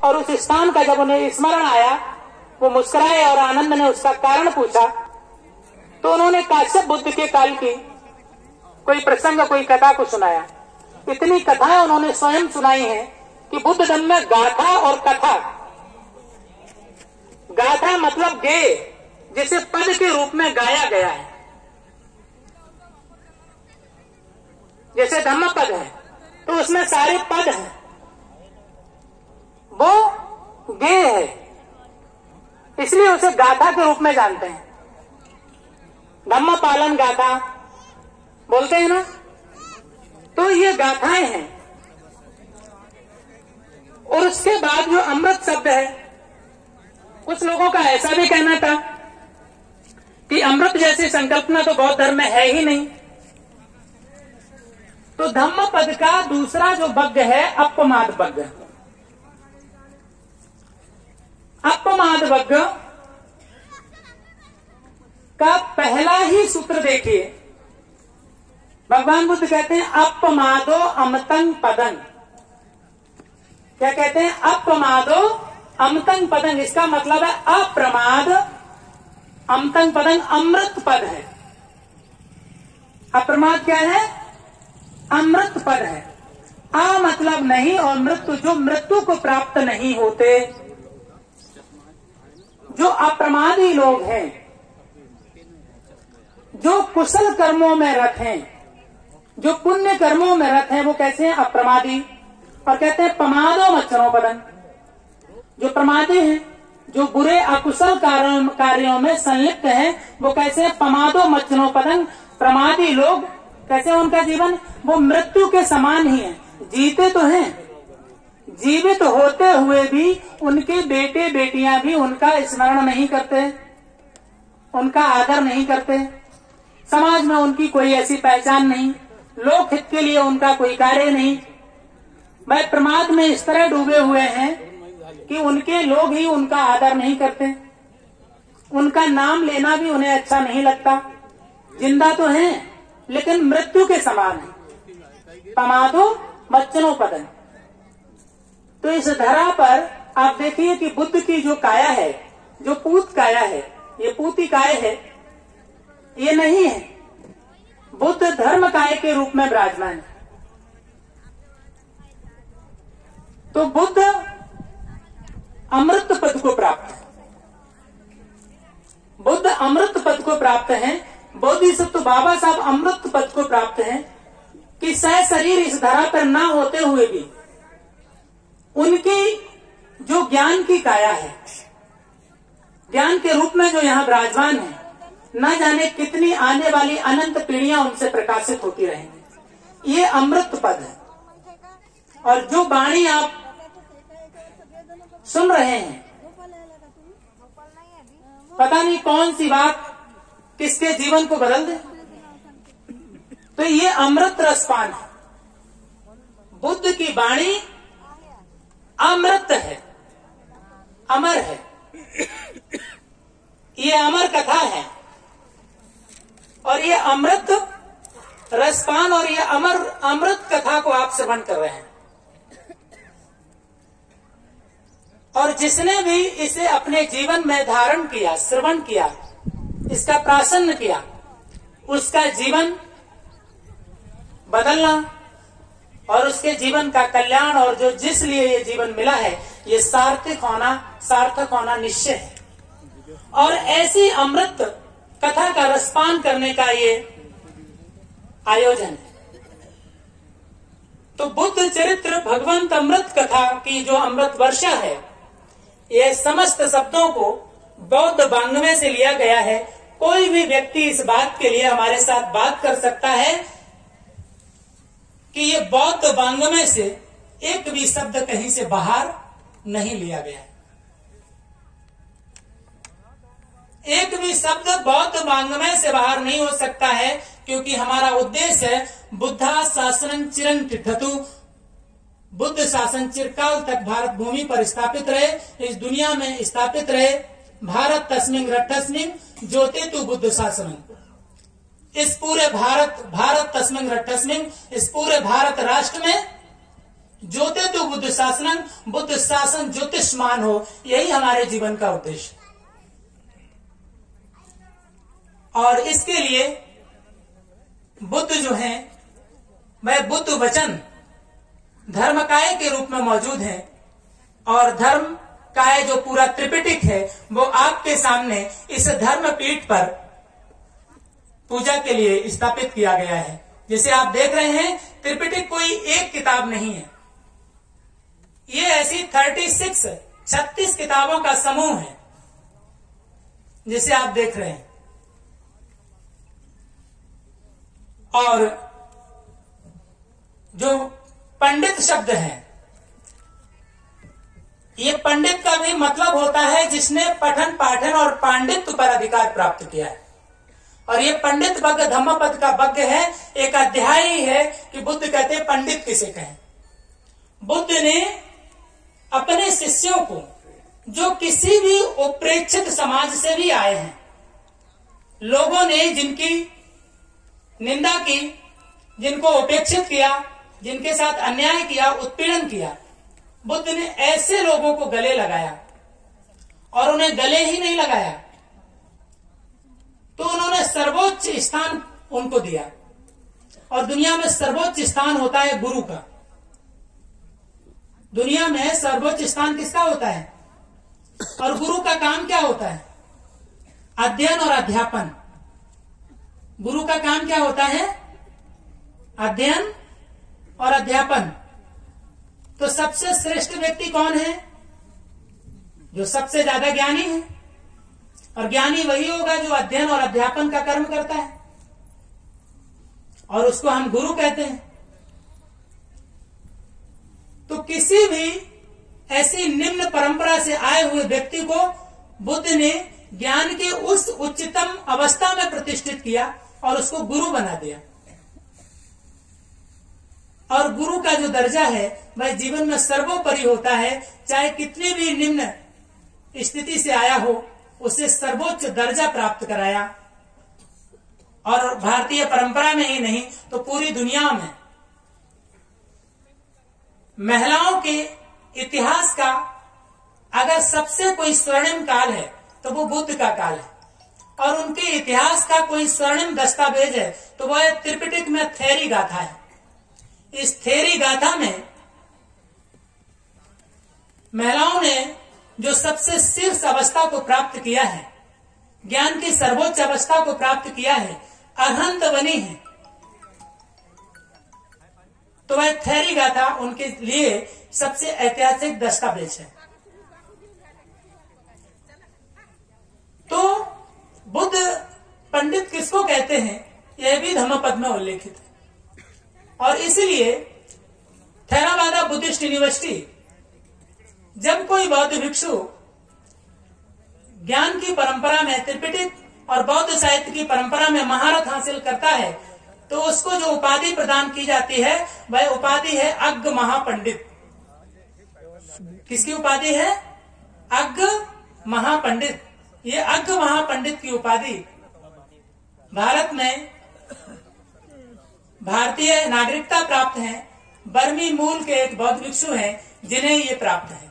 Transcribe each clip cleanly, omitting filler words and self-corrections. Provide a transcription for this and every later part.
और उस स्थान का जब उन्हें स्मरण आया, वो मुस्कुराए और आनंद ने उसका कारण पूछा, तो उन्होंने काश्यप बुद्ध के काल की कोई प्रसंग, कोई कथा को सुनाया। इतनी कथाएं उन्होंने स्वयं सुनाई हैं कि बुद्ध धर्म में गाथा और कथा, गाथा मतलब गेय, जिसे पद के रूप में गाया गया है। जैसे धम्म पद है तो उसमें सारे पद हैं, वो गेय है, इसलिए उसे गाथा के रूप में जानते हैं। धम्म पालन गाथा बोलते हैं ना, तो ये गाथाएं हैं। और उसके बाद जो अमृत शब्द है, कुछ लोगों का ऐसा भी कहना था कि अमृत जैसी संकल्पना तो बौद्ध धर्म में है ही नहीं। तो धम्म पद का दूसरा जो वर्ग है अपमाद वर्ग। अपमाद वर्ग का पहला ही सूत्र देखिए, भगवान बुद्ध कहते हैं अपमादो अमतं पदं। क्या कहते हैं? अपमादो अमतं पदं। इसका मतलब है अप्रमाद, अमतं पदं अमृत पद है। अप्रमाद क्या है? अमृत पद है। आ मतलब नहीं और मृत्यु, जो मृत्यु को प्राप्त नहीं होते, जो अप्रमादी लोग हैं, जो कुशल कर्मों में रत हैं, जो पुण्य कर्मों में रत हैं, वो कैसे हैं? अप्रमादी। और कहते हैं पमादो मच्छरों पदन। जो प्रमादी हैं, जो बुरे अकुशल कार्यों में संलिप्त हैं, वो कैसे हैं? पमादो मच्छरों पदन। प्रमादी लोग कैसे? उनका जीवन वो मृत्यु के समान ही है। जीते तो हैं, जीवित होते हुए भी उनके बेटे बेटियां भी उनका स्मरण नहीं करते, उनका आदर नहीं करते, समाज में उनकी कोई ऐसी पहचान नहीं, लोक हित के लिए उनका कोई कार्य नहीं। वह प्रमाद में इस तरह डूबे हुए हैं कि उनके लोग ही उनका आदर नहीं करते, उनका नाम लेना भी उन्हें अच्छा नहीं लगता। जिंदा तो हैं लेकिन मृत्यु के समान है। पमादो मच्चनो पदन। तो इस धरा पर आप देखिए कि बुद्ध की जो काया है, जो पूत काया है, ये पूती काय है, ये नहीं है। बुद्ध धर्म काय के रूप में विराजमान है। तो बुद्ध अमृत पद को प्राप्त है। बुद्ध अमृत पद को प्राप्त हैं। बोधिसत्व बाबा साहब अमृत पद को प्राप्त हैं कि सह शरीर इस धरा पर ना होते हुए भी उनकी जो ज्ञान की काया है, ज्ञान के रूप में जो यहाँ विराजमान है, न जाने कितनी आने वाली अनंत पीढ़ियां उनसे प्रकाशित होती रहेंगी। ये अमृत पद है। और जो वाणी आप सुन रहे हैं, पता नहीं कौन सी बात किसके जीवन को बदल दे, तो ये अमृत रसपान है। बुद्ध की वाणी अमृत है, अमर है। ये अमर कथा है और ये अमृत रसपान और ये अमृत कथा को आप श्रवण कर रहे हैं। और जिसने भी इसे अपने जीवन में धारण किया, श्रवण किया, इसका प्राशन किया, उसका जीवन बदलना और उसके जीवन का कल्याण और जो जिस लिए ये जीवन मिला है, ये सार्थक होना निश्चय है। और ऐसी अमृत कथा का रसपान करने का ये आयोजन है। तो बुद्ध चरित्र भगवंत अमृत कथा की जो अमृत वर्षा है, ये समस्त शब्दों को बौद्ध वाङ्मय से लिया गया है। कोई भी व्यक्ति इस बात के लिए हमारे साथ बात कर सकता है कि ये बौद्ध वाङ्मय से एक भी शब्द कहीं से बाहर नहीं लिया गया है। एक भी शब्द बौद्ध वाङ्मय से बाहर नहीं हो सकता है, क्योंकि हमारा उद्देश्य है बुद्धा शासनं चिरं तिष्ठतु। बुद्ध शासन चिरकाल तक भारत भूमि पर स्थापित रहे, इस दुनिया में स्थापित रहे। भारत तस्मिन् रट्टस्मिन् ज्योतितु बुद्ध शासनं। इस पूरे भारत तस्मिन् रट्टस्मिन्, इस पूरे भारत राष्ट्र में ज्योति तो बुद्ध शासनम, बुद्ध शासन ज्योतिषमान हो, यही हमारे जीवन का उद्देश्य। और इसके लिए बुद्ध जो है वह बुद्ध वचन धर्मकाय के रूप में मौजूद है, और धर्म काय जो पूरा त्रिपिटक है वो आपके सामने इस धर्म पीठ पर पूजा के लिए स्थापित किया गया है। जिसे आप देख रहे हैं, त्रिपिटक कोई एक किताब नहीं है, ये ऐसी 36 किताबों का समूह है जिसे आप देख रहे हैं। और जो पंडित शब्द है, ये पंडित का भी मतलब होता है जिसने पठन पाठन और पांडित्य पर अधिकार प्राप्त किया है। और ये पंडित वर्ग धम्मपद का वर्ग है, एक अध्याय ही है कि बुद्ध कहते हैं पंडित किसे कहें। बुद्ध ने अपने शिष्यों को, जो किसी भी उपेक्षित समाज से भी आए हैं, लोगों ने जिनकी निंदा की, जिनको उपेक्षित किया, जिनके साथ अन्याय किया, उत्पीड़न किया, बुद्ध ने ऐसे लोगों को गले लगाया। और उन्हें गले ही नहीं लगाया तो उन्होंने सर्वोच्च स्थान उनको दिया। और दुनिया में सर्वोच्च स्थान होता है गुरु का। दुनिया में सर्वोच्च स्थान किसका होता है? और गुरु का काम क्या होता है? अध्ययन और अध्यापन। गुरु का काम क्या होता है? अध्ययन और अध्यापन। तो सबसे श्रेष्ठ व्यक्ति कौन है? जो सबसे ज्यादा ज्ञानी है। और ज्ञानी वही होगा जो अध्ययन और अध्यापन का कर्म करता है, और उसको हम गुरु कहते हैं। तो किसी भी ऐसी निम्न परंपरा से आए हुए व्यक्ति को बुद्ध ने ज्ञान के उस उच्चतम अवस्था में प्रतिष्ठित किया और उसको गुरु बना दिया। और गुरु का जो दर्जा है वह जीवन में सर्वोपरि होता है। चाहे कितनी भी निम्न स्थिति से आया हो, उसे सर्वोच्च दर्जा प्राप्त कराया। और भारतीय परंपरा में ही नहीं तो पूरी दुनिया में महिलाओं के इतिहास का अगर सबसे कोई स्वर्णिम काल है तो वो बुद्ध का काल है। और उनके इतिहास का कोई स्वर्णिम दस्तावेज है तो वह त्रिपिटक में थेरी गाथा है। इस थेरी गाथा में महिलाओं ने जो सबसे शीर्ष अवस्था को प्राप्त किया है, ज्ञान की सर्वोच्च अवस्था को प्राप्त किया है, अरहंत बनी है, तो वह थेरी गाथा उनके लिए सबसे ऐतिहासिक दस्तावेज है। तो बुद्ध पंडित किसको कहते हैं, यह भी धम्मपद में उल्लेखित है। और इसलिए थेरावादा बुद्धिस्ट यूनिवर्सिटी, जब कोई बौद्ध भिक्षु ज्ञान की परंपरा में, त्रिपिटक और बौद्ध साहित्य की परंपरा में महारत हासिल करता है तो उसको जो उपाधि प्रदान की जाती है वह उपाधि है अज्ञ महापंडित। किसकी उपाधि है? अज्ञ महापंडित। ये अज्ञ महापंडित की उपाधि भारत में भारतीय नागरिकता प्राप्त है, बर्मी मूल के एक बौद्ध भिक्षु हैं जिन्हें ये प्राप्त है।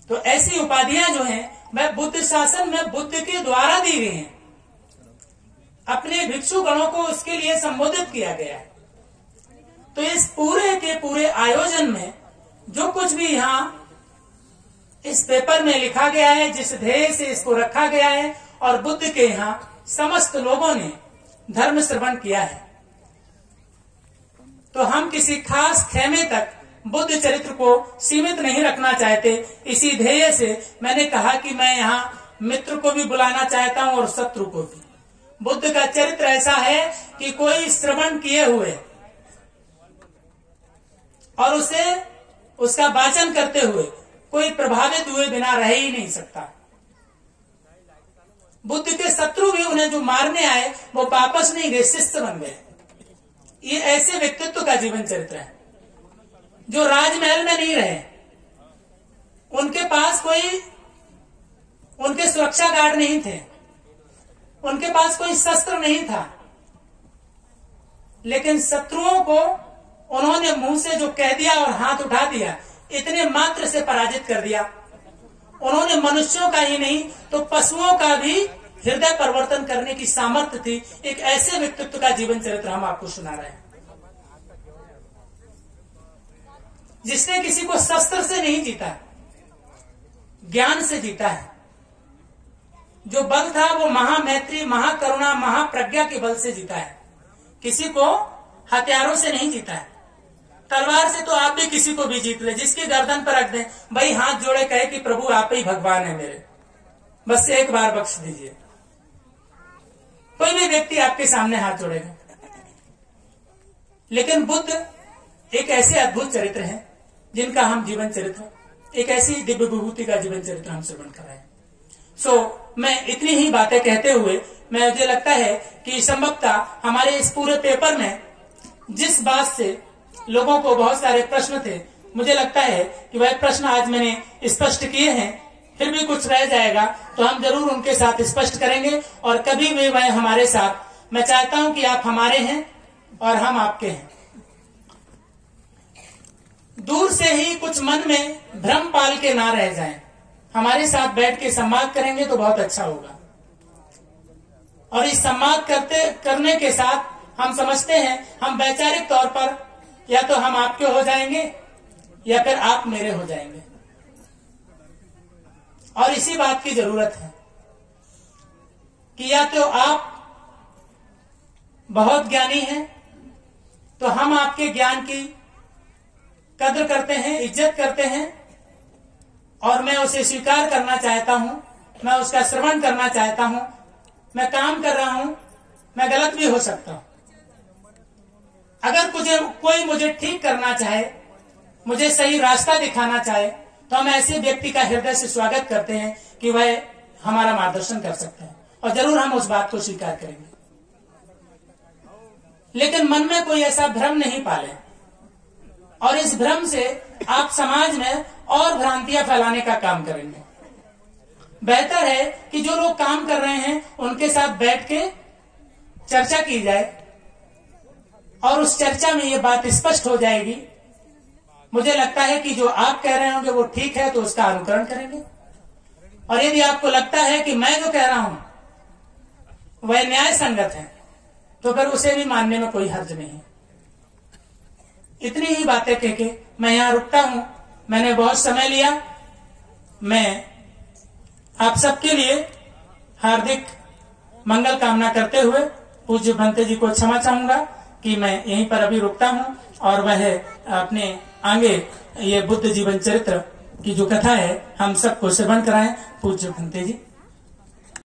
तो ऐसी उपाधियां जो हैं वह बुद्ध शासन में बुद्ध के द्वारा दी गई हैं। अपने भिक्षु गणों को उसके लिए संबोधित किया गया है। तो इस पूरे के पूरे आयोजन में जो कुछ भी यहाँ इस पेपर में लिखा गया है, जिस ध्येय से इसको रखा गया है, और बुद्ध के यहाँ समस्त लोगों ने धर्म श्रवण किया है, तो हम किसी खास खेमे तक बुद्ध चरित्र को सीमित नहीं रखना चाहते। इसी ध्येय से मैंने कहा कि मैं यहाँ मित्र को भी बुलाना चाहता हूँ और शत्रु को भी। बुद्ध का चरित्र ऐसा है कि कोई श्रवण किए हुए और उसे उसका वाचन करते हुए कोई प्रभावित हुए बिना रह ही नहीं सकता। बुद्ध के शत्रु भी, उन्हें जो मारने आए वो वापस नहीं गए, शिष्य बन गए। ये ऐसे व्यक्तित्व का जीवन चरित्र है जो राजमहल में नहीं रहे। उनके पास कोई, उनके सुरक्षा गार्ड नहीं थे, उनके पास कोई शस्त्र नहीं था, लेकिन शत्रुओं को उन्होंने मुंह से जो कह दिया और हाथ उठा दिया, इतने मात्र से पराजित कर दिया। उन्होंने मनुष्यों का ही नहीं तो पशुओं का भी हृदय परिवर्तन करने की सामर्थ्य थी। एक ऐसे व्यक्तित्व का जीवन चरित्र हम आपको सुना रहे हैं, जिसने किसी को शस्त्र से नहीं जीता, ज्ञान से जीता है। जो बल था वो महामैत्री, महाकरुणा, महाप्रज्ञा के बल से जीता है। किसी को हथियारों से नहीं जीता है। तलवार से तो आप भी किसी को भी जीत ले, जिसकी गर्दन पर रख दें, भाई हाथ जोड़े कहे कि प्रभु आप ही भगवान है मेरे, बस एक बार बख्श दीजिए, कोई भी व्यक्ति आपके सामने हाथ जोड़ेगा। लेकिन बुद्ध एक ऐसे अद्भुत चरित्र हैं जिनका हम जीवन चरित्र, एक ऐसी दिव्य विभूति का जीवन चरित्र हम श्रवण कर रहे हैं। मैं इतनी ही बातें कहते हुए मुझे लगता है कि संभवतः हमारे इस पूरे पेपर में जिस बात से लोगों को बहुत सारे प्रश्न थे, मुझे लगता है कि वह प्रश्न आज मैंने स्पष्ट किए हैं। फिर भी कुछ रह जाएगा तो हम जरूर उनके साथ स्पष्ट करेंगे, और कभी भी वह हमारे साथ, मैं चाहता हूं कि आप हमारे हैं और हम आपके हैं। दूर से ही कुछ मन में भ्रम पाल के ना रह जाएं, हमारे साथ बैठ के संवाद करेंगे तो बहुत अच्छा होगा। और इस संवाद करने के साथ हम समझते हैं हम वैचारिक तौर पर या तो हम आपके हो जाएंगे या फिर आप मेरे हो जाएंगे, और इसी बात की जरूरत है कि या तो आप बहुत ज्ञानी हैं तो हम आपके ज्ञान की कद्र करते हैं, इज्जत करते हैं, और मैं उसे स्वीकार करना चाहता हूं, मैं उसका श्रवण करना चाहता हूं। मैं काम कर रहा हूं, मैं गलत भी हो सकता हूं। अगर कोई मुझे ठीक करना चाहे, मुझे सही रास्ता दिखाना चाहे, तो हम ऐसे व्यक्ति का हृदय से स्वागत करते हैं कि वह हमारा मार्गदर्शन कर सकते हैं, और जरूर हम उस बात को स्वीकार करेंगे। लेकिन मन में कोई ऐसा भ्रम नहीं पाले, और इस भ्रम से आप समाज में और भ्रांतियां फैलाने का काम करेंगे। बेहतर है कि जो लोग काम कर रहे हैं उनके साथ बैठ के चर्चा की जाए, और उस चर्चा में ये बात स्पष्ट हो जाएगी। मुझे लगता है कि जो आप कह रहे होंगे वो ठीक है तो उसका अनुकरण करेंगे, और यदि आपको लगता है कि मैं जो कह रहा हूं वह न्याय संगत है तो फिर उसे भी मानने में कोई हर्ज नहीं है। इतनी ही बातें कह के मैं यहां रुकता हूं। मैंने बहुत समय लिया। मैं आप सबके लिए हार्दिक मंगल कामना करते हुए पूज्य भंते जी को क्षमा चाहूंगा कि मैं यहीं पर अभी रुकता हूं, और वह अपने आगे ये बुद्ध जीवन चरित्र की जो कथा है हम सबको श्रवण कराएं। पूज्य भंते जी।